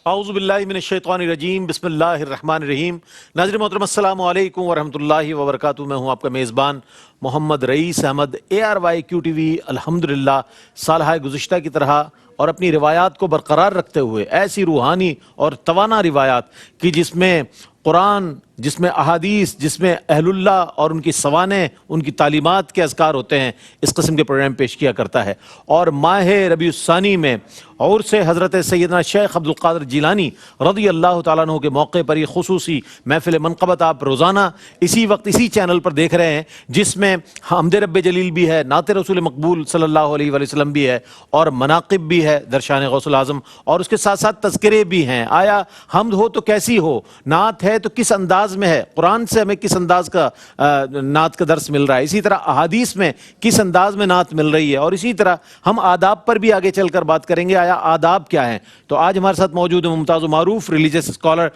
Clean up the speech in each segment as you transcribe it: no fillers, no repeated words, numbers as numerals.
اعوذ باللہ من الشیطان الرجیم بسم اللہ الرحمن الرحیم۔ ناظرین محترم السلام علیکم ورحمۃ اللہ وبرکاتہ۔ میں ہوں آپ کا میزبان محمد رئیس احمد۔ ARYQTV الحمدللہ سالہ گزشتہ کی طرح اور اپنی روایات کو برقرار رکھتے ہوئے ایسی روحانی اور توانا روایات کہ جس میں قرآن، جس میں احادیث، جس میں اہل اللہ اور ان کی سوانح، ان کی تعلیمات کے اذکار ہوتے ہیں، اس قسم کے پروگرام پیش کیا کرتا ہے۔ اور ماہ ربیع الثانی میں اور سے حضرت سیدنا شیخ عبد القادر جیلانی رضی اللہ تعالیٰ عنہ کے موقع پر یہ خصوصی محفل منقبت آپ روزانہ اسی وقت اسی چینل پر دیکھ رہے ہیں، جس میں حمد رب جلیل بھی ہے، نعت رسول مقبول صلی اللہ علیہ وآلہ وسلم بھی ہے، اور مناقب بھی ہے درشان غوث العظم، اور اس کے ساتھ ساتھ تذکرے بھی ہیں۔ آیا حمد ہو تو کیسی ہو، نعت ہے تو کس انداز میں ہے، قرآن سے ہمیں کس انداز کا نعت کا درس مل رہا ہے، اسی طرح احادیث میں کس انداز میں نعت مل رہی ہے، اور اسی طرح ہم آداب پر بھی آگے چل کر بات کریں گے، آیا آداب کیا ہیں۔ تو آج ہمارے ساتھ موجود ہیں ممتاز و معروف religious scholar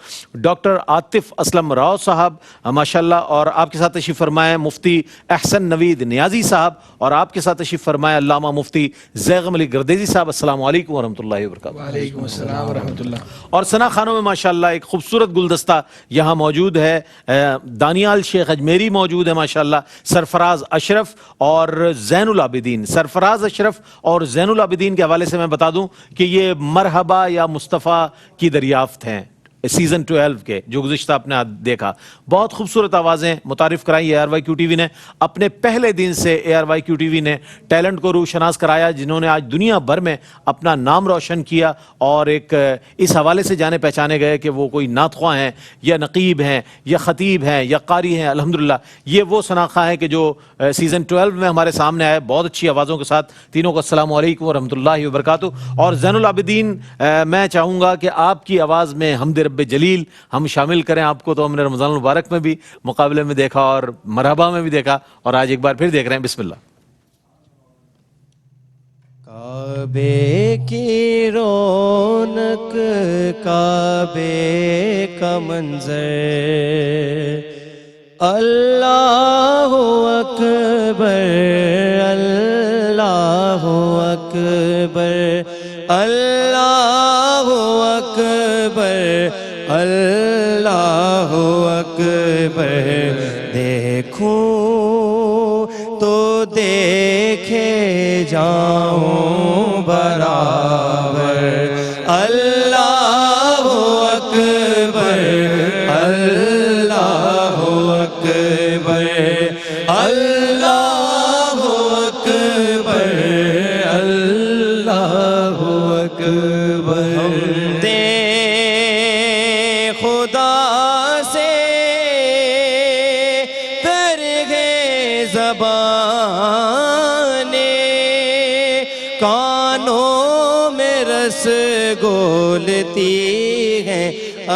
doctor Atif Aslam Rao صاحب ماشاءاللہ، اور آپ کے ساتھ تشریف فرمائے مفتی احسن نوید نیازی صاحب، اور آپ کے ساتھ تشریف فرمائے علامہ مفتی زیغم علی گردیزی صاحب۔ السلام علیکم ورحمۃ اللہ وبرکاتہ۔ وعلیکم السلام ورحمۃ اللہ۔ اور ثنا خانوں میں ماشاءاللہ ایک خوبصورت گلدستہ یہاں موجود ہے، دانیال شیخ اجمیری موجود ہے ماشاءاللہ، سرفراز اشرف اور زین العابدین۔ سرفراز اشرف اور زین العابدین کے حوالے سے میں بتا دوں کہ یہ مرحبا یا مصطفیٰ کی دریافت ہیں سیزن 12 کے، جو گزشتہ آپ نے دیکھا۔ بہت خوبصورت آوازیں متعارف کرائی ARYQTV نے، اپنے پہلے دن سے ARYQTV نے ٹیلنٹ کو روشناس کرایا، جنہوں نے آج دنیا بھر میں اپنا نام روشن کیا، اور ایک اس حوالے سے جانے پہچانے گئے کہ وہ کوئی نعت خواں ہیں یا نقیب ہیں یا خطیب ہیں یا قاری ہیں۔ الحمدللہ یہ وہ ثناخواں ہیں کہ جو سیزن 12 میں ہمارے سامنے آئے بہت اچھی آوازوں کے ساتھ۔ تینوں کو السلام علیکم ورحمۃ اللہ وبرکاتہ۔ اور زین العابدین، میں چاہوں گا کہ آپ کی آواز میں حمد رب جلیل ہم شامل کریں۔ آپ کو تو ہم نے رمضان المبارک میں بھی مقابلے میں دیکھا اور مرحبا میں بھی دیکھا، اور آج ایک بار پھر دیکھ رہے ہیں۔ بسم اللہ۔ کعبے کی رونق، کعبے کا منظر، اللہ اکبر اللہ اکبر اللہ اکبر اللہ اکبر۔ دیکھوں تو دیکھے جاؤں برابر، اللہ اکبر اللہ اکبر اللہ اکبر اللہ اکبر۔ خدا سے تر گئے زبانیں، کانوں میں رس گولتی ہیں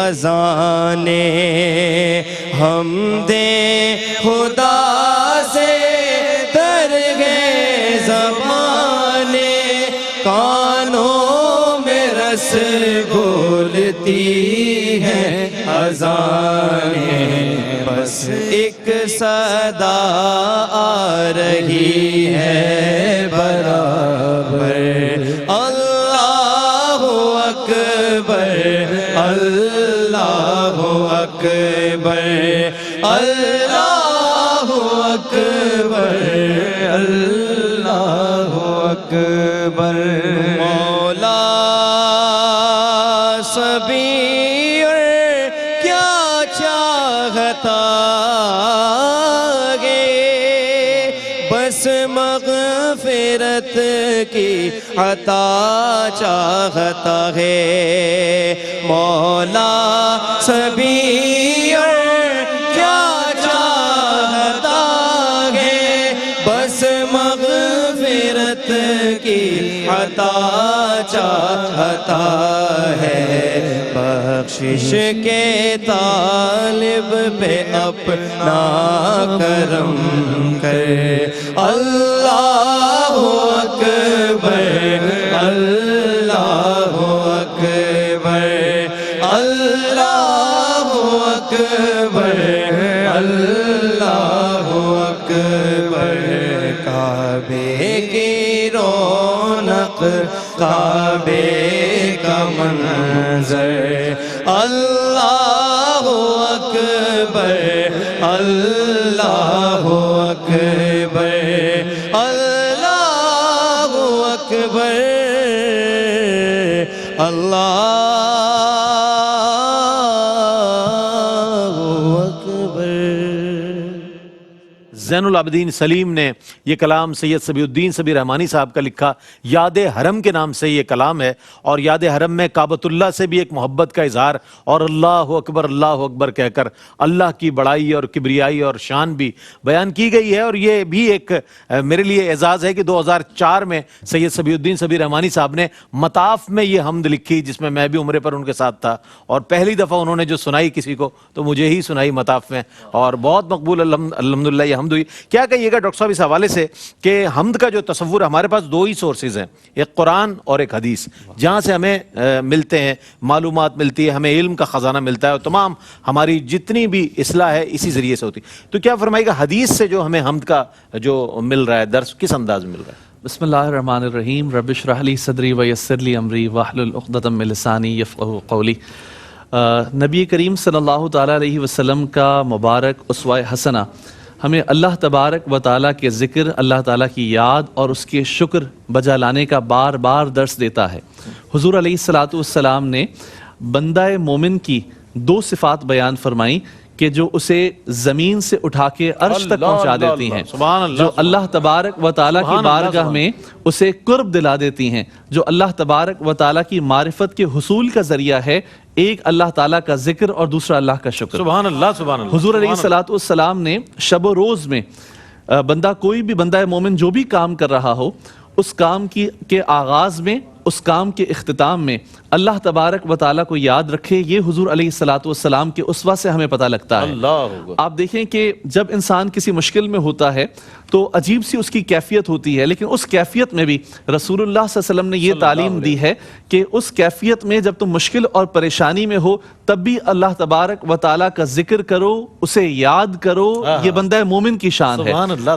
اذانیں، ہم دے خدا سے تر گئے زبانیں، کانوں میں رس گولتی ہیں اذانیں، بس ایک صدا آ رہی ہے برابر، اللہ اکبر اللہ اکبر اللہ اکبر اللہ اکبر۔ مولا سبھی کیا چاہتا گے، بس مغفرت کی عطا چاہتا ہے۔ مولا سبھی کیا چاہتا ہے، بس مغفرت کی عطا چاہتا ہے۔ بخشش کے طالب پہ اپنا کرم کر، اللہ اکبر اللہ اکبر اللہ اکبر اللہ اکبر۔ کعبے کی رونق، کعبے کا منظر، اللہ اکبر اللہ اکبر اللہ اکبر۔ زین العابدین سلیم نے یہ کلام سید صبی الدین صبی رحمانی صاحب کا لکھا، یاد حرم کے نام سے یہ کلام ہے، اور یاد حرم میں کعبۃ اللہ سے بھی ایک محبت کا اظہار اور اللہ اکبر کہہ کر اللہ کی بڑائی اور کبریائی اور شان بھی بیان کی گئی ہے۔ اور یہ بھی ایک میرے لیے اعزاز ہے کہ 2004 میں سید صبی الدین صبی رحمانی صاحب نے مطاف میں یہ حمد لکھی، جس میں میں بھی عمرے پر ان کے ساتھ تھا، اور پہلی دفعہ انہوں نے جو سنائی کسی کو تو مجھے ہی سنائی مطاف میں، اور بہت مقبول الحمدللہ یہ حمد ہوئی۔ کیا کہیے گا ڈاکٹر صاحب اس حوالے سے کہ حمد کا جو تصور، ہمارے پاس دو ہی سورسز ہیں، ایک قرآن اور ایک حدیث، جہاں سے ہمیں ملتے ہیں معلومات ملتی ہے، ہمیں علم کا خزانہ ملتا ہے، اور تمام ہماری جتنی بھی اصلاح ہے اسی ذریعے سے ہوتی۔ تو کیا فرمائے گا حدیث سے جو ہمیں حمد کا جو مل رہا ہے درس کس انداز میں مل رہا ہے؟ بسم اللہ الرحمن الرحیم، رب اشرح لی صدری ویسر لی امری واحلل عقدۃ من لسانی یفقہوا قولی۔ نبی کریم صلی اللہ تعالیٰ علیہ وسلم کا مبارک اسوہ حسنہ ہمیں اللہ تبارک و تعالیٰ کے ذکر، اللہ تعالیٰ کی یاد اور اس کے شکر بجا لانے کا بار بار درس دیتا ہے۔ حضور علیہ الصلاۃ والسلام نے بندہ مومن کی دو صفات بیان فرمائیں کہ جو اسے زمین سے اٹھا کے عرش تک پہنچا دیتی ہیں، جو اللہ تبارک و تعالیٰ کی بارگاہ میں اسے قرب دلا دیتی ہیں، جو اللہ تبارک و تعالیٰ کی معرفت کے حصول کا ذریعہ ہے، ایک اللہ تعالیٰ کا ذکر اور دوسرا اللہ کا شکر۔ سبحان اللہ سبحان اللہ۔ حضور علیہ الصلاۃ والسلام نے شب و روز میں بندہ کوئی بھی بندہ مومن جو بھی کام کر رہا ہو، اس کام کے آغاز میں، اس کام کے اختتام میں اللہ تبارک و تعالیٰ کو یاد رکھے، یہ حضور علیہ الصلاۃ والسلام کے اسوہ سے ہمیں پتہ لگتا ہے۔ آپ دیکھیں کہ جب انسان کسی مشکل میں ہوتا ہے تو عجیب سی اس کی کیفیت ہوتی ہے، لیکن اس کیفیت میں بھی رسول اللہ صلی اللہ علیہ وسلم نے یہ تعلیم دی ہے کہ اس کیفیت میں جب تم مشکل اور پریشانی میں ہو تب بھی اللہ تبارک و تعالیٰ کا ذکر کرو، اسے یاد کرو، یہ بندہ مومن کی شان ہے۔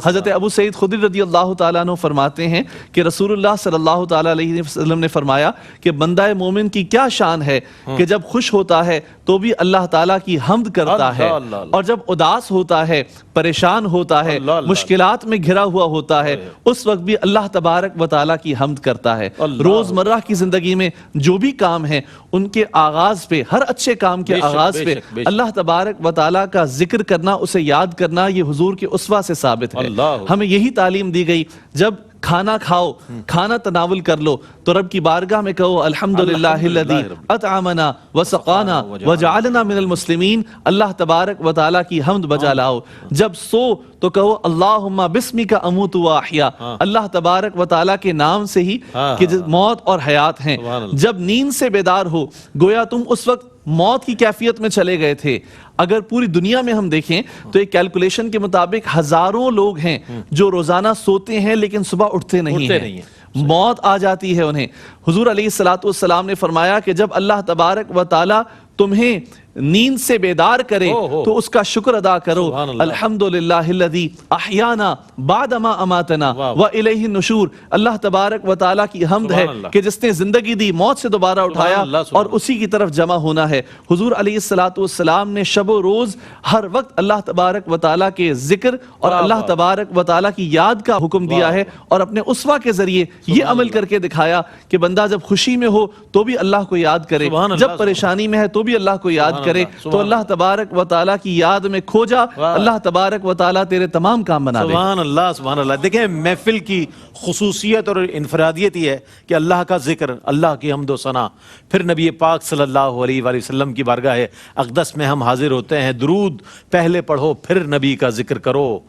حضرت ابو سعید خدری رضی اللہ تعالیٰ عنہ فرماتے ہیں کہ رسول اللہ صلی اللہ تعالیٰ علیہ وسلم نے فرمایا کہ بندہ مومن کی کیا شان ہے کہ جب خوش ہوتا ہے تو بھی اللہ تعالیٰ کی حمد کرتا ہے، اور جب اداس ہوتا ہے، پریشان ہوتا ہے، مشکلات میں گھرا ہوا ہوتا ہے، اس وقت بھی اللہ تبارک و تعالیٰ کی حمد کرتا ہے۔ روزمرہ کی زندگی میں جو بھی کام ہیں ان کے آغاز پہ، ہر اچھے کام کے آغاز پہ اللہ تبارک و تعالیٰ کا ذکر کرنا، اسے یاد کرنا، یہ حضور کے اسوہ سے ثابت ہے۔ ہمیں یہی تعلیم دی گئی، جب کھانا کھاؤ، کھانا تناول کر لو تو رب کی بارگاہ میں کہو الحمدللہ الذی اطعمنا وسقانا وجعلنا من المسلمین، اللہ تبارک و تعالیٰ کی حمد بجا لاؤ۔ جب سو تو کہو اللہم بسمک اموت و احیا، اللہ تبارک و تعالیٰ کے نام سے ہی کہ موت اور حیات ہیں۔ جب نیند سے بیدار ہو گویا تم اس وقت موت کی کیفیت میں چلے گئے تھے۔ اگر پوری دنیا میں ہم دیکھیں تو ایک کیلکولیشن کے مطابق ہزاروں لوگ ہیں جو روزانہ سوتے ہیں لیکن صبح اٹھتے نہیں ہیں، موت آ جاتی ہے انہیں۔ حضور علیہ الصلاۃ والسلام نے فرمایا کہ جب اللہ تبارک و تعالیٰ تمہیں نیند سے بیدار کرے تو اس کا شکر ادا کرو، الحمدللہ الذی احیانا بعد ما اماتنا والیہ النشور، اللہ تبارک و تعالیٰ کی حمد ہے کہ جس نے زندگی دی، موت سے دوبارہ اٹھایا اور اسی کی طرف جمع ہونا ہے۔ حضور علیہ الصلاۃ والسلام نے شب و روز ہر وقت اللہ تبارک و تعالیٰ کے ذکر اور اللہ تبارک و تعالیٰ کی یاد کا حکم دیا ہے، اور اپنے اسوہ کے ذریعے یہ عمل کر کے دکھایا کہ بندہ جب خوشی میں ہو تو بھی اللہ کو یاد کرے، جب پریشانی میں ہے تو بھی اللہ کو یاد کرے، تو اللہ تبارک و تعالیٰ کی یاد میں کھو جا، اللہ تبارک و تعالیٰ تیرے تمام کام بنا دے۔ سبحان اللہ سبحان اللہ۔ دیکھیں محفل کی خصوصیت اور انفرادیت یہ ہے کہ اللہ کا ذکر، اللہ کی حمد و ثنا، پھر نبی پاک صلی اللہ علیہ وآلہ وسلم کی بارگاہ اقدس میں ہم حاضر ہوتے ہیں، درود پہلے پڑھو پھر نبی کا ذکر کرو،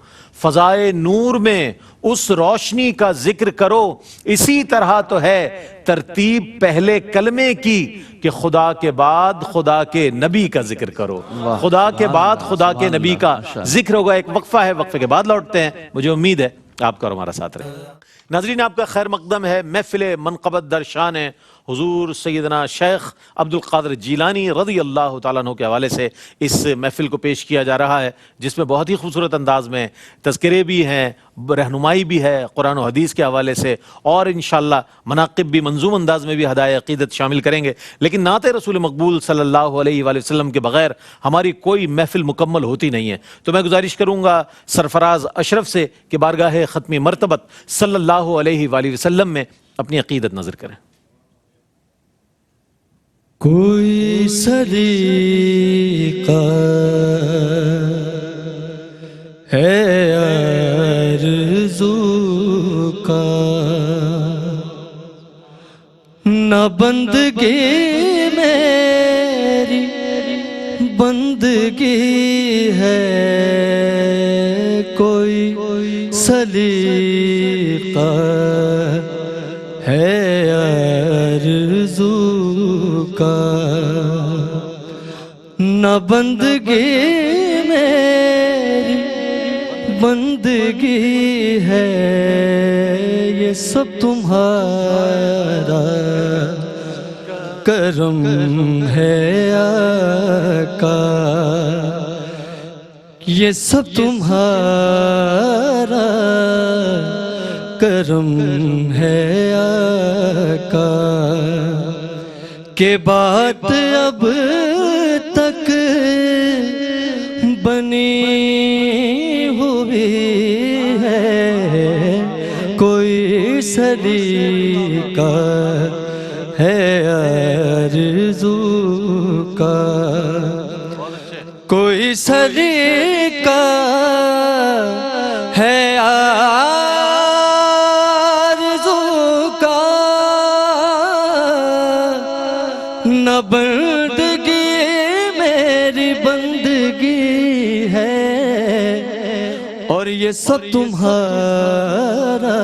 فضائے نور میں اس روشنی کا ذکر کرو، اسی طرح تو ہے ترتیب پہلے کلمے کی کہ خدا کے بعد خدا کے نبی کا ذکر کرو، خدا کے بعد خدا کے نبی کا ذکر ہوگا۔ ایک وقفہ ہے، وقفے کے بعد لوٹتے ہیں، مجھے امید ہے آپ کا اور ہمارا ساتھ رہے۔ ناظرین آپ کا خیر مقدم ہے محفل منقبت در شان حضور سیدنا شیخ عبد القادر جیلانی رضی اللہ تعالیٰ عنہ کے حوالے سے اس محفل کو پیش کیا جا رہا ہے، جس میں بہت ہی خوبصورت انداز میں تذکرے بھی ہیں، رہنمائی بھی ہے قرآن و حدیث کے حوالے سے، اور انشاءاللہ مناقب بھی منظوم انداز میں بھی ہدایہ عقیدت شامل کریں گے۔ لیکن نعت رسول مقبول صلی اللہ علیہ وآلہ وسلم کے بغیر ہماری کوئی محفل مکمل ہوتی نہیں ہے، تو میں گزارش کروں گا سرفراز اشرف سے کہ بارگاہ ختمی مرتبت صلی اللہ علیہ وآلہ وسلم میں اپنی عقیدت نظر کریں۔ کوئی سلیقہ ہے آرزو کا، نہ بندگی میری بندگی ہے، کوئی سلیقہ ہے آرزو کا، نہ بندگی میری بندگی ہے، یہ سب تمہارا کرم ہے آقا، یہ سب تمہارا کرم ہے آقا، کہ بات اب تک بنی ہوئی ہے، کوئی سلیقہ ہے آرزو کا، کوئی سلیقہ ہے آرزو کا، نہ بندگی میری بندگی ہے، اور یہ سب تمہارا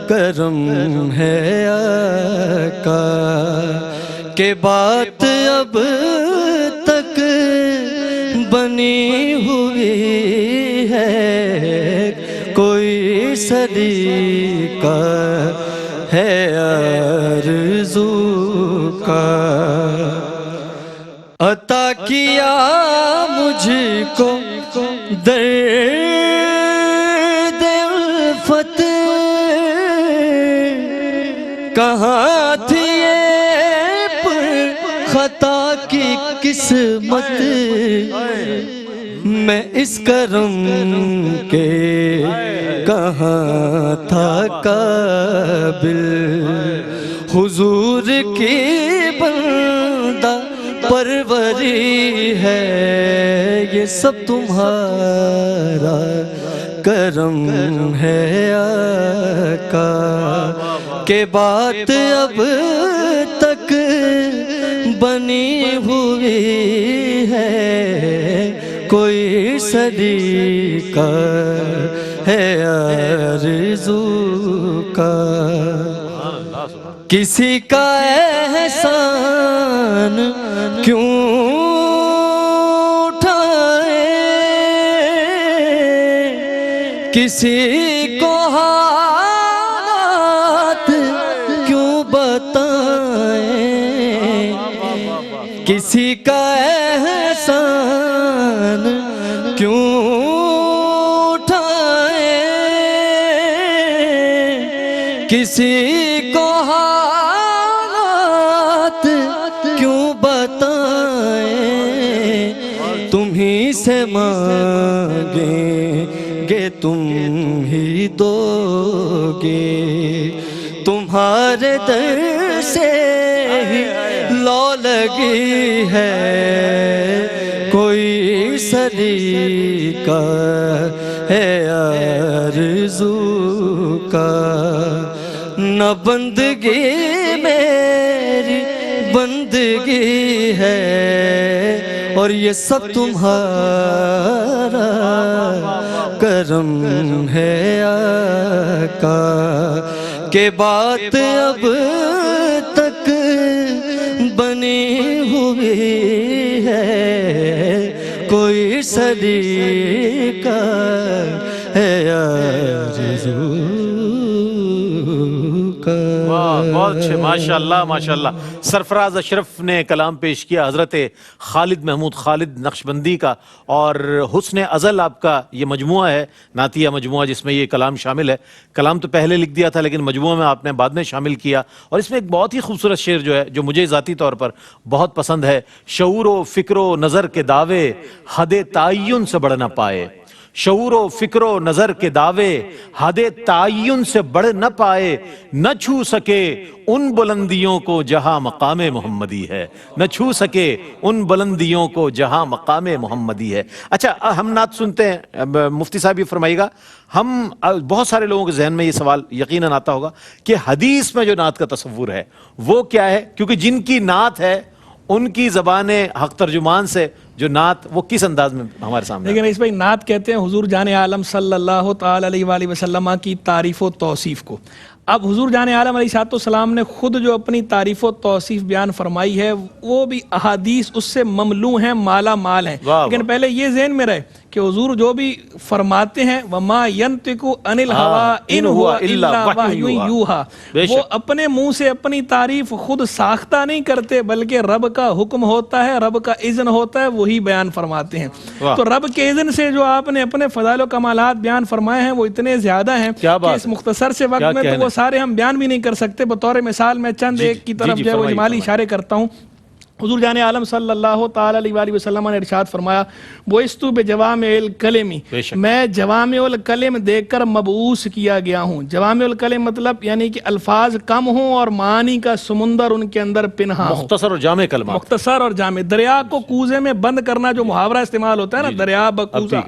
کرم ہے آقا، کہ بات اب تک بنی ہوئی ہے، کوئی سلیقہ ہے آرزو کا، عطا کیا مجھ کو درد الفت، کہاں تھی یہ پر خطا کی قسمت، میں اس کرم کے کہاں تھا قابل، حضور کی بندہ پروری ہے، یہ سب تمہارا کرم ہے آقا، کہ بات اب تک بنی ہوئی ہے، کوئی سلیقہ ہے آرزو کا، کسی کا احسان کیوں اٹھائے، کسی کو حالات کیوں بتائیں، کسی کا احسان کیوں اٹھائیں، کسی کو حالات کیوں بتائیں، تمہیں سے مانگیں گے تم ہی دو گے، تمہارے در سے ہی لو لگی ہے، کوئی سلیقہ ہے آرزو کا، نہ بندگی میری بندگی ہے، اور یہ سب تمہارا کرم ہے آقا، کہ بات اب تک بنی ہوئی ہے، کوئی سلیقہ ہے آرزو کا۔ بہت اچھے، ماشاءاللہ ماشاءاللہ. سرفراز اشرف نے کلام پیش کیا حضرت خالد محمود خالد نقشبندی کا، اور حسن ازل آپ کا یہ مجموعہ ہے، نعتیہ مجموعہ، جس میں یہ کلام شامل ہے. کلام تو پہلے لکھ دیا تھا لیکن مجموعہ میں آپ نے بعد میں شامل کیا. اور اس میں ایک بہت ہی خوبصورت شعر جو ہے، جو مجھے ذاتی طور پر بہت پسند ہے: شعور و فکر و نظر کے دعوے حد تعین سے بڑھ نہ پائے. شعور و فکر و نظر کے دعوے حد تعین سے بڑھ نہ پائے، نہ چھو سکے ان بلندیوں کو جہاں مقام محمدی ہے. نہ چھو سکے ان بلندیوں کو جہاں مقام محمدی ہے. اچھا، ہم نعت سنتے ہیں. مفتی صاحب یہ فرمائیے گا، ہم بہت سارے لوگوں کے ذہن میں یہ سوال یقیناً آتا ہوگا کہ حدیث میں جو نعت کا تصور ہے وہ کیا ہے، کیونکہ جن کی نعت ہے ان کی زبان حق ترجمان سے جو نعت وہ کس انداز میں ہمارے سامنے. لیکن اس پہ نعت کہتے ہیں حضور جان عالم صلی اللہ تعالی علیہ وآلہ وسلم کی تعریف و توصیف کو. اب حضور جان عالم علیہ السلام نے خود جو اپنی تعریف و توصیف بیان فرمائی ہے وہ بھی احادیث اس سے مملو ہیں، مالا مال ہیں. لیکن پہلے یہ ذہن میں رہے کہ حضور جو بھی فرماتے ہیں وما ينطق عن الهوى ان هو الا وحی یوحى، وہ اپنے منہ سے اپنی تعریف خود ساختہ نہیں کرتے بلکہ رب کا حکم ہوتا ہے، رب کا اذن ہوتا ہے، وہی بیان فرماتے ہیں. تو رب کے اذن سے جو آپ نے اپنے فضائل و کمالات بیان فرمائے ہیں وہ اتنے زیادہ ہیں کہ اس مختصر سے وقت میں تو وہ سارے ہم بیان بھی نہیں کر سکتے. بطور مثال میں چند ایک کی طرف جو ہے وہ اجمالی اشارے کرتا ہوں. حضور جان عالم صلی اللہ تعالی علیہ وآلہ وسلم نے ارشاد فرمایا: بوئستو بجوامع الکلم، میں جوامع الکلم دے کر مبعوث کیا گیا ہوں. جوامع الکلم مطلب یعنی کہ الفاظ کم ہوں اور معانی کا سمندر ان کے اندر پنہا ہو. مختصر اور جامع کلمات. مختصر اور جامع. دریا کو کوزے میں بند کرنا جو محاورہ استعمال ہوتا ہے نا، دریا بکوزہ،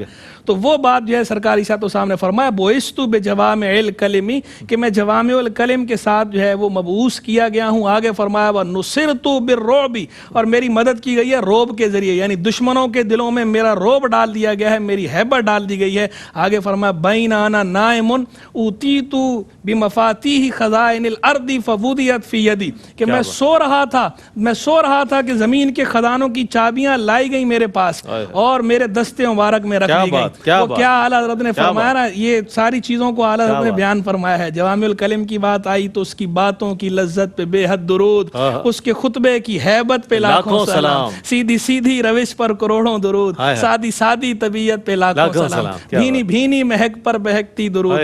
تو وہ بات جو ہے سرکار عیسیٰ تو صاحب نے فرمایا بوئستو بجوامع الکلم، کہ میں جوامع الکلم کے ساتھ جو ہے وہ مبعوث کیا گیا ہوں. آگے فرمایا وَنُصِرْتُ بِالرُّعْبِ، اور میری مدد کی گئی ہے روب کے ذریعے، یعنی دشمنوں کے دلوں میں میرا روب ڈال دیا گیا ہے، میری ہیبت ڈال دی گئی ہے. آگے فرمایا بین انا نائم اوتیت بمفاتیح خزائن الارض فوضعت فی یدی، کہ میں سو رہا تھا کہ زمین کے خزانوں کی چابیاں لائی گئی میرے پاس اور میرے دستے مبارک میں رکھ دی گئی. وہ کیا اعلیٰ حضرت نے فرمایا نا، یہ ساری چیزوں کو اعلیٰ حضرت نے بیان فرمایا ہے. جوامع الکلم کی بات آئی تو اس کی باتوں کی لذت پہ بے حد درود، اس کے خطبے کی ہیبت پہ لاکھوں سلام، سیدھی سیدھی روش پر کروڑوں درود، سادی سادی طبیعت پہ لاکھوں سلام، بھینی بھینی مہک پر بہکتی درود،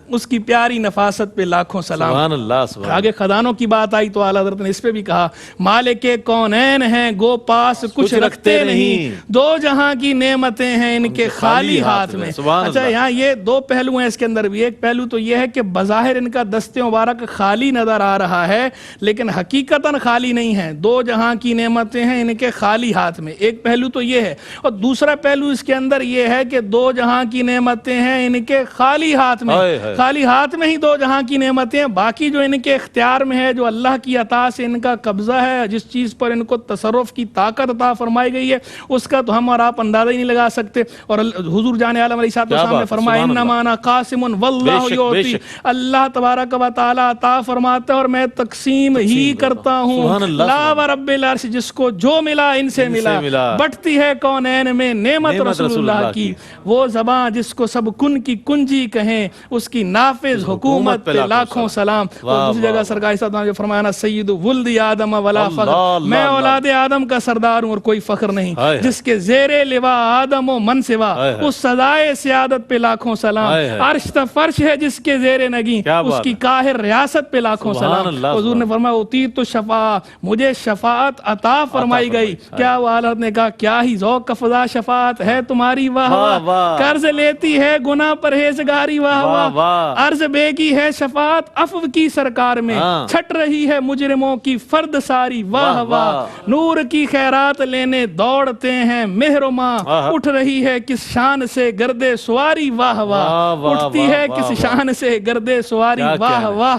اس کی پیاری نفاست پہ لاکھوں سلام. سبحان اللہ سبحان. آگے خزانوں کی بات آئی تو اعلیٰ حضرت نے اس پہ بھی کہا مالک کونین ہیں گو پاس کچھ رکھتے نہیں، دو جہاں کی نعمتیں ہیں ان کے خالی ہاتھ میں. اچھا، یہاں یہ دو پہلو ہیں اس کے اندر بھی. ایک پہلو تو یہ ہے کہ بظاہر ان کا دست مبارک خالی نظر آ رہا ہے لیکن حقیقتاً خالی نہیں ہے. دو جہاں کی نعمتیں ہیں ان کے خالی ہاتھ میں، ایک پہلو تو یہ ہے. اور دوسرا پہلو اس کے اندر یہ ہے کہ دو جہاں کی نعمتیں ہیں ان کے خالی ہاتھ میں، خالی ہاتھ میں ہی دو جہاں کی نعمتیں، باقی جو ان کے اختیار میں ہے، جو اللہ کی عطا سے ان کا قبضہ ہے، جس چیز پر ان کو تصرف کی طاقت عطا فرمائی گئی ہے، اس کا تو ہم اور آپ اندازہ ہی نہیں لگا سکتے. اور حضور جان عالم علیہ السلام نے فرمایا انما انا قاسم واللہ یعطی، اللہ تبارک و تعالی عطا فرماتا ہے اور میں تقسیم ہی کرتا ہوں. لا ورب العرش، جس کو جو ملا ان سے ملا، بٹتی ہے کونین میں نعمت رسول اللہ کی. وہ زبان جس کو سب کن کی کنجی کہیں، اس کی نافذ حکومت پہ لاکھوں سلام. اور دوسری جگہ سرکار صلی اللہ علیہ وسلم نے فرمایا نا سید ولد آدم ولا فخر، میں اولاد آدم کا سردار ہوں اور کوئی فخر نہیں. جس کے زیر لوا آدم و من سوا، اس سزائے سیادت پہ لاکھوں سلام. عرش تا فرش ہے جس کے زیر نگی، اس کی قاہر ریاست پہ لاکھوں سلام. حضور نے فرمایا اوتیت الشفاعہ، مجھے شفاعت عطا فرمائی گئی. کیا وہ حالت نے کہا کیا ہی ذوق افزا شفاعت ہے تمہاری، واہ واہ. قرض لیتی ہے گناہ پرہیزگاری، واہ واہ. عرض بیگی ہے شفاعت عفو کی سرکار میں، چھٹ رہی ہے مجرموں کی فرد ساری، واہ واہ. نور کی خیرات لینے دوڑتے ہیں مہر و ماں، اٹھ رہی ہے کس شان سے گردے سواری، واہ واہ. اٹھتی ہے کس شان سے گردے سواری، واہ واہ.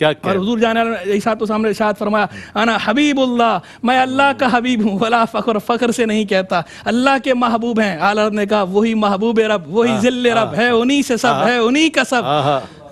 اور حضور جان علیہ السلام نے ارشاد فرمایا انا حبیب اللہ، میں اللہ کا حبیب ہوں. ولا فخر، فخر سے نہیں کہتا، اللہ کے محبوب ہیں. اعلیٰ نے کہا وہی محبوب رب، وہی ذل رب ہے، انہی سے سب ہے، انہی کا سب.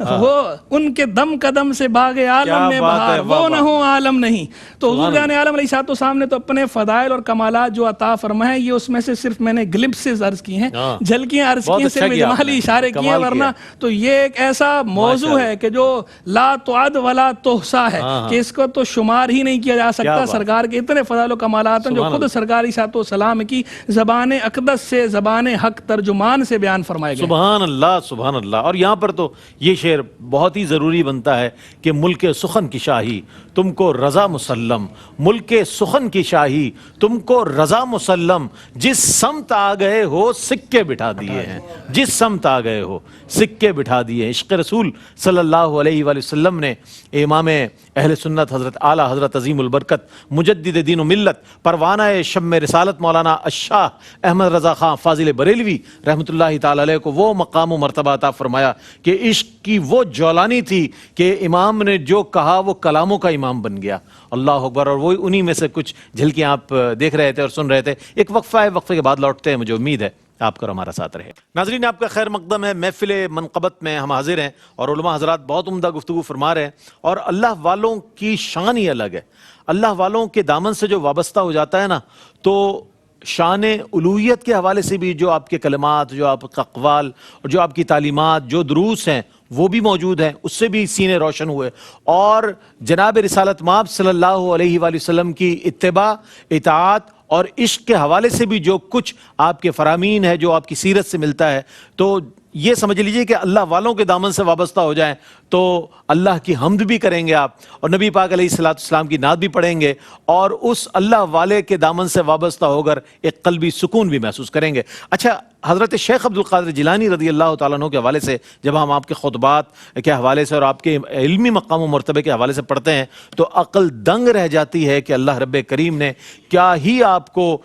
وہ ان کے دم قدم سے باغ عالم میں بہار، وہ نہ ہو عالم نہیں. تو حضور جان عالم علیہ السلام نے تو اپنے فضائل اور کمالات جو عطا فرمائے یہ اس میں سے صرف میں نے گلپسز عرض کی ہیں، جھلکیاں عرض کی ہیں، صرف اجمالی اشارے کیے ہیں، ورنہ تو یہ ایک ایسا موضوع ہے کہ جو لا تعد ولا تحصا ہے کہ اس کو تو شمار ہی نہیں کیا جا سکتا. سرکار کے اتنے فضائل و کمالات ہیں جو خود سرکار علیہ السلام کی زبان اقدس سے زبان حق ترجمان سے بیان فرمائے گئے. سبحان اللہ سبحان اللہ. اور یہاں پر تو یہ شعر بہت ہی ضروری بنتا ہے کہ ملک سخن کی شاہی تم کو رضا مسلم، ملک سخن کی شاہی تم کو رضا مسلم، جس سمت آ گئے ہو سکے بٹھا دیے ہیں، جس سمت آ گئے ہو سکے بٹھا دیے ہیں. عشق رسول صلی اللہ علیہ وآلہ وسلم نے امام اہل سنت حضرت اعلیٰ حضرت عظیم البرکت مجدد دین و ملت پروانہ شم رسالت مولانا الشاہ احمد رضا خان فاضل بریلوی رحمۃ اللہ تعالی علیہ کو وہ مقام و مرتبہ عطا فرمایا کہ عشق کی وہ جولانی تھی کہ امام نے جو کہا وہ کلاموں کا امام بن گیا. اللہ اکبر. اور وہی انہی میں سے کچھ جھلکیاں آپ دیکھ رہے تھے اور سن رہے تھے. ایک وقفہ ہے، وقفے کے بعد لوٹتے ہیں. مجھے امید ہے آپ کا ہمارا ساتھ رہے. ناظرین آپ کا خیر مقدم ہے. محفل منقبت میں ہم حاضر ہیں اور علماء حضرات بہت عمدہ گفتگو فرما رہے ہیں. اور اللہ والوں کی شان ہی الگ ہے. اللہ والوں کے دامن سے جو وابستہ ہو جاتا ہے نا، تو شان الوہیت کے حوالے سے بھی جو آپ کے کلمات، جو آپ کا اقوال اور جو آپ کی تعلیمات، جو دروس ہیں وہ بھی موجود ہیں، اس سے بھی سینے روشن ہوئے. اور جناب رسالت مآب صلی اللہ علیہ وآلہ وسلم کی اتباع، اطاعت اور عشق کے حوالے سے بھی جو کچھ آپ کے فرامین ہے، جو آپ کی سیرت سے ملتا ہے، تو یہ سمجھ لیجئے کہ اللہ والوں کے دامن سے وابستہ ہو جائیں تو اللہ کی حمد بھی کریں گے آپ، اور نبی پاک علیہ السلام کی نعت بھی پڑھیں گے، اور اس اللہ والے کے دامن سے وابستہ ہو کر ایک قلبی سکون بھی محسوس کریں گے. اچھا، حضرت شیخ عبد القادر جیلانی رضی اللہ تعالیٰ عنہ کے حوالے سے جب ہم آپ کے خطبات کے حوالے سے اور آپ کے علمی مقام و مرتبے کے حوالے سے پڑھتے ہیں تو عقل دنگ رہ جاتی ہے کہ اللہ رب کریم نے کیا ہی آپ کو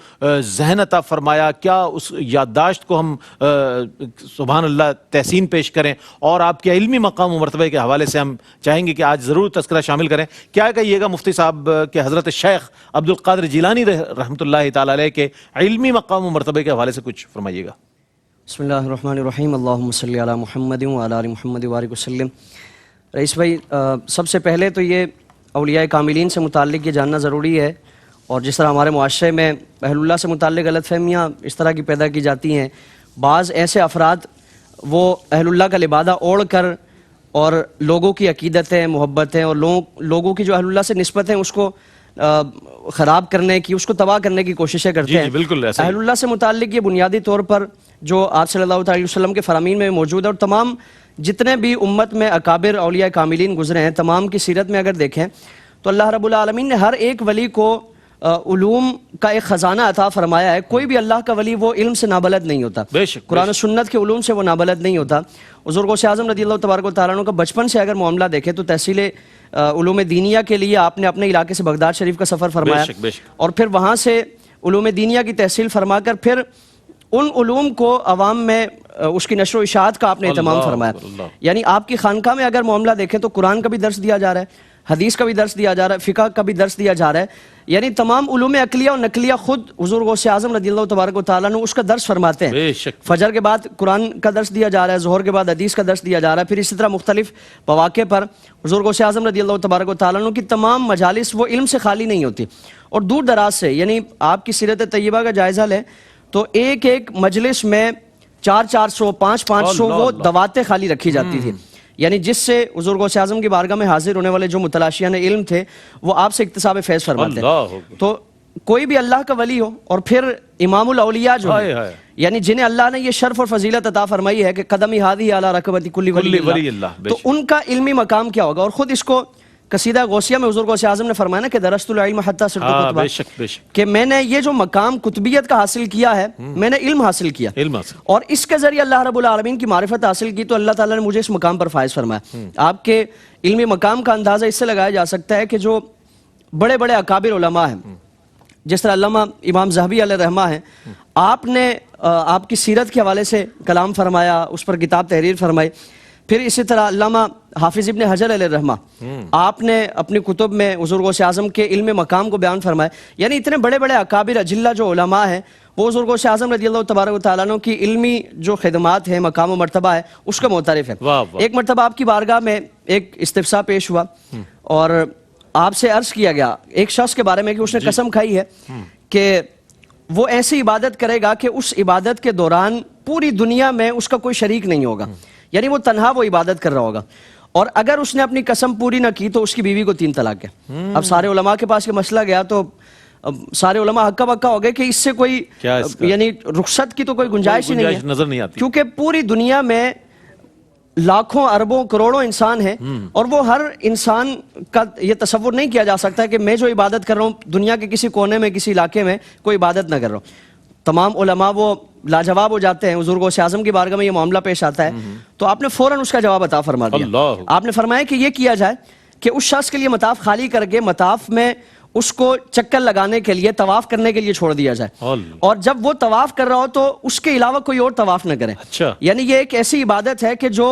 ذہن عطا فرمایا، کیا اس یادداشت کو ہم سبحان اللہ تحسین پیش کریں. اور آپ کے علمی مقام و مرتبے کے حوالے سے ہم چاہیں گے کہ آج ضرور تذکرہ شامل کریں. کیا کہیے گا مفتی صاحب کہ حضرت شیخ عبد القادر جیلانی رحمۃ اللہ تعالی علیہ کے علمی مقام و مرتبے کے حوالے سے کچھ فرمائیے گا. بسم اللہ الرحمن الرحیم. اللہم صلی علی محمد وعلی آل محمد وبارک وسلم. رئیس بھائی، سب سے پہلے تو یہ اولیاء کاملین سے متعلق یہ جاننا ضروری ہے، اور جس طرح ہمارے معاشرے میں اہل اللہ سے متعلق غلط فہمیاں اس طرح کی پیدا کی جاتی ہیں. بعض ایسے افراد وہ اہل اللہ کا لبادہ اوڑھ کر اور لوگوں کی عقیدتیں، محبتیں اور لوگوں کی جو اہل اللہ سے نسبت ہیں اس کو خراب کرنے کی، اس کو تباہ کرنے کی کوششیں کرتے ہیں. بالکل ایسا اہل اللہ سے متعلق یہ بنیادی طور پر جو آپ صلی اللہ علیہ وسلم کے فرامین میں موجود ہے، اور تمام جتنے بھی امت میں اکابر اولیاء کاملین گزرے ہیں تمام کی سیرت میں اگر دیکھیں تو اللہ رب العالمین نے ہر ایک ولی کو علوم کا ایک خزانہ عطا فرمایا ہے. کوئی بھی اللہ کا ولی وہ علم سے نابلد نہیں ہوتا، بے شک قرآن و سنت کے علوم سے وہ نابلد نہیں ہوتا. حضور غوث اعظم رضی اللہ تبارک و تعالیٰ عنہ کا بچپن سے اگر معاملہ دیکھیں تو تحصیل علوم دینیہ کے لیے آپ نے اپنے علاقے سے بغداد شریف کا سفر فرمایا، اور پھر وہاں سے علوم دینیہ کی تحصیل فرما کر پھر ان علوم کو عوام میں اس کی نشر و اشاعت کا آپ نے اہتمام فرمایا. یعنی آپ کی خانقاہ میں اگر معاملہ دیکھیں تو قرآن کا بھی درس دیا جا رہا ہے، حدیث کا بھی درس دیا جا رہا ہے، فقہ کا بھی درس دیا جا رہا ہے. یعنی تمام علوم عقلیہ اور نقلیہ خود حضور غوث اعظم رضی اللہ تبارک و تعالیٰ عنہ اس کا درس فرماتے ہیں. فجر کے بعد قرآن کا درس دیا جا رہا ہے، ظہر کے بعد حدیث کا درس دیا جا رہا ہے. پھر اسی طرح مختلف مواقع پر حضور غوث اعظم رضی اللہ تبارک و تعالیٰ عنہ کی تمام مجالس وہ علم سے خالی نہیں ہوتی. اور دور دراز سے، یعنی آپ کی سیرت طیبہ کا جائزہ لیں تو ایک ایک مجلس میں 400 500 وہ دواتیں خالی رکھی جاتی تھی. یعنی جس سے حضور غوث اعظم کی بارگاہ میں حاضر ہونے والے جو متلاشیان علم تھے وہ آپ سے اکتساب فیض فرماتے ہیں. تو کوئی بھی اللہ کا ولی ہو اور پھر امام الاولیاء جو ہے، یعنی جنہیں اللہ نے یہ شرف اور فضیلت عطا فرمائی ہے کہ قدمی ہادی علی رکبتی کل ولی اللہ، تو ان کا علمی مقام کیا ہوگا. اور خود اس کو قصیدہ غوثیہ میں حضور غوث اعظم نے فرمایا نا کہ درست العلم حتی صرت کتبہ، کہ میں نے یہ جو مقام کتبیت کا حاصل کیا ہے میں نے علم حاصل کیا، اور اس کے ذریعے اللہ رب العالمین کی معرفت حاصل کی تو اللہ تعالیٰ نے مجھے اس مقام پر فائز فرمایا. آپ کے علمی مقام کا اندازہ اس سے لگایا جا سکتا ہے کہ جو بڑے بڑے اکابر علماء ہیں، جس طرح علامہ امام ذہبی علیہ رحمہ ہیں، آپ نے آپ کی سیرت کے حوالے سے کلام فرمایا، اس پر کتاب تحریر فرمائی. پھر اسی طرح علامہ حافظ ابن حجر علیہ رحمہ، آپ نے اپنی کتب میں حضور غوث اعظم کے علم مقام کو بیان فرمایا. یعنی اتنے بڑے بڑے اکابر اجلہ جو علماء ہیں وہ حضور غوث اعظم رضی اللہ تبارک و تعالیٰ عنہ کی علمی جو خدمات ہیں، مقام و مرتبہ ہے، اس کا معترف ہے. ایک مرتبہ آپ کی بارگاہ میں ایک استفسار پیش ہوا اور آپ سے عرض کیا گیا ایک شخص کے بارے میں کہ اس نے قسم کھائی ہے کہ وہ ایسی عبادت کرے گا کہ اس عبادت کے دوران پوری دنیا میں اس کا کوئی شریک نہیں ہوگا، یعنی وہ تنہا وہ عبادت کر رہا ہوگا، اور اگر اس نے اپنی قسم پوری نہ کی تو اس کی بیوی کو 3 طلاق ہے. اب سارے علماء کے پاس یہ مسئلہ گیا تو سارے علماء ہکا بکا ہو گئے کہ اس سے کوئی یعنی رخصت کی تو کوئی گنجائش ہی نہیں ہے، نظر نہیں آتی، کیونکہ پوری دنیا میں لاکھوں اربوں کروڑوں انسان ہیں اور وہ ہر انسان کا یہ تصور نہیں کیا جا سکتا کہ میں جو عبادت کر رہا ہوں دنیا کے کسی کونے میں کسی علاقے میں کوئی عبادت نہ کر رہا ہوں. تمام علماء وہ لاجواب ہو جاتے ہیں. حضور غوث اعظم کی بارگاہ میں یہ معاملہ پیش آتا ہے تو آپ نے فوراً اس کا جواب عطا فرما دیا. آپ نے فرمایا کہ یہ کیا جائے کہ اس شخص کے لیے مطاف خالی کر کے مطاف میں اس کو چکر لگانے کے لیے طواف کرنے کے لیے چھوڑ دیا جائے، اور جب وہ طواف کر رہا ہو تو اس کے علاوہ کوئی اور طواف نہ کرے. یعنی یہ ایک ایسی عبادت ہے کہ جو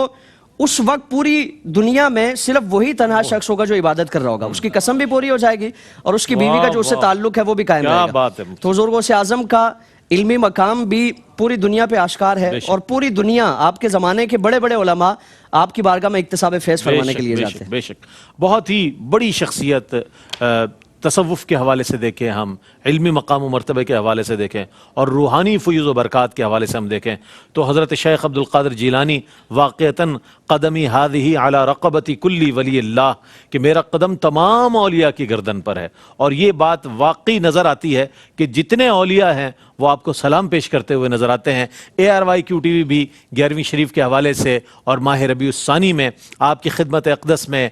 اس وقت پوری دنیا میں صرف وہی تنہا شخص ہوگا جو عبادت کر رہا ہوگا، اس کی قسم بھی پوری ہو جائے گی اور اس کی بیوی کا جو اس سے تعلق ہے وہ بھی قائم رہے گا. تو حضور غوث اعظم کا علمی مقام بھی پوری دنیا پہ آشکار ہے اور پوری دنیا آپ کے زمانے کے بڑے بڑے علماء آپ کی بارگاہ میں اکتساب فیض فرمانے کے لیے جاتے ہیں. بے شک بہت ہی بڑی شخصیت، تصوف کے حوالے سے دیکھیں ہم، علمی مقام و مرتبہ کے حوالے سے دیکھیں اور روحانی فیوز و برکات کے حوالے سے ہم دیکھیں تو حضرت شیخ عبد القادر جیلانی واقعتاً قدمی ہذہ علی رقبتی کلی ولی اللہ، کہ میرا قدم تمام اولیاء کی گردن پر ہے. اور یہ بات واقعی نظر آتی ہے کہ جتنے اولیاء ہیں وہ آپ کو سلام پیش کرتے ہوئے نظر آتے ہیں. ARYQ-TV بھی 11ویں شریف کے حوالے سے اور ماہ ربیع الثانی میں آپ کی خدمت اقدس میں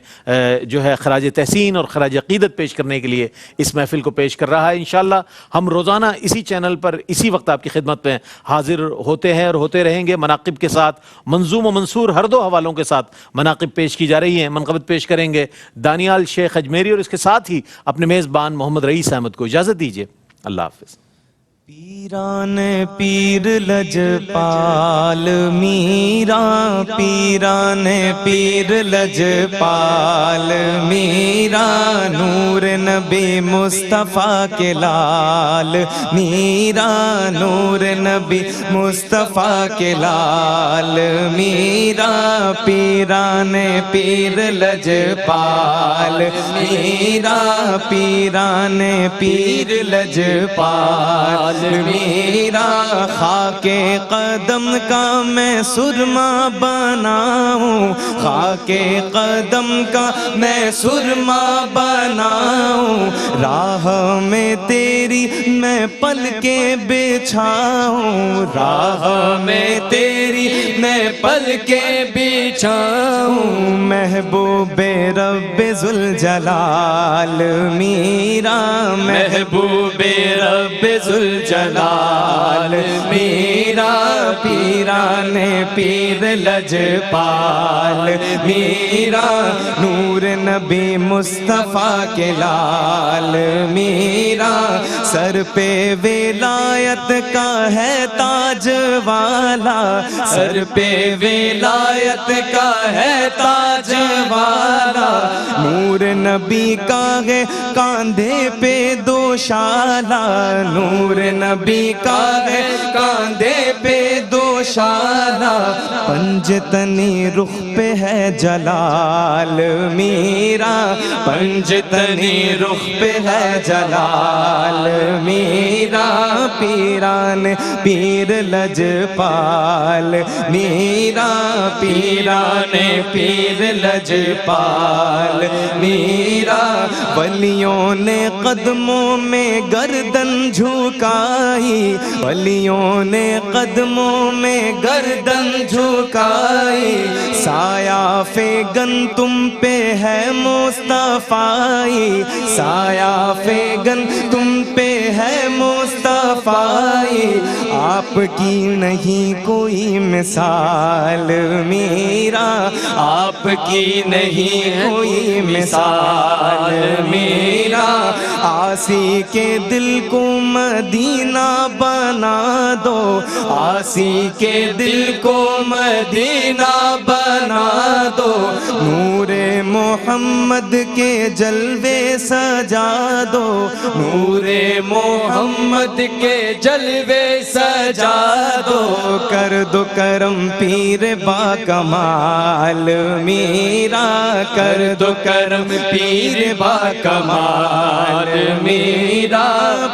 جو ہے خراج تحسین اور خراج عقیدت پیش کرنے کے لیے اس محفل کو پیش کر رہا ہے. انشاءاللہ ہم روزانہ اسی چینل پر اسی وقت آپ کی خدمت میں حاضر ہوتے ہیں اور ہوتے رہیں گے. مناقب کے ساتھ منظوم و منصور ہر دو حوالوں کے ساتھ مناقب پیش کی جا رہی ہیں. منقبت پیش کریں گے دانیال شیخ اجمیری اور اس کے ساتھ ہی اپنے میزبان محمد رئیس احمد کو اجازت دیجیے. اللہ حافظ. پیران پیر لجپال میرا، پیران پیر لجپال میرا، نور نبی مصطفیٰ کے لال میرا، نور نبی مصطفیٰ کے لال میرا، پیران پیر لجپال میرا، پیران پیر لجپال میرا، خاک قدم کا میں سرما بناؤں، خاک قدم کا میں سرما بناؤں، راہ میں تیری میں پل کے بچھاؤں، راہ میں تیری میں پل کے بچھاؤں، محبوب رب ذوالجلال میرا، محبوب رب ذوالجلال میرا، پیران پیر لجپال میرا، نور نبی مصطفیٰ کے لال میرا، سر پہ ولایت کا ہے تاج والا، سر پہ ولایت کا ہے تاج والا، نور نبی کا ہے کاندھے پہ دوشالہ، نور نبی کا ہے کاندھے پہ دوشالہ، پنجتنی رخ پہ ہے جلال میرا، پنجتنی رخ پہ ہے جلال میرا، پیران پیر لجپال میرا، پیران پیر لجپال میرا، ولیوں نے قدموں میں گردن جھکائی، ولیوں نے قدموں میں گردن جھکائی، سایہ فیگن تم پہ ہے مصطفی، سایہ فیگن تم پہ ہے مصطفی، آپ کی نہیں کوئی مثال میرا، آپ کی نہیں کوئی مثال میرا، آسی کے دل کو مدینہ بنا دو، آسی کے دل کو مدینہ بنا دو، نور محمد کے جلوے سجا دو، نور محمد کے جلوے سجا دو، کر دو کرم پیر با کمال میرا، کر دو کرم پیر با کمال میرا،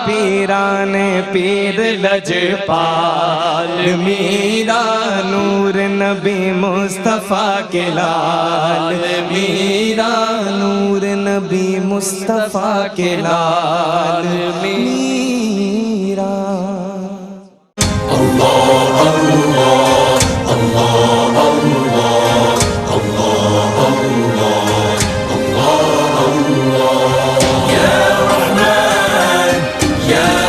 پیران پیر لجپال میرا، نور نبی مصطفیٰ کے لال میرا، نور نبی مصطفیٰ کے لال میرا۔ یا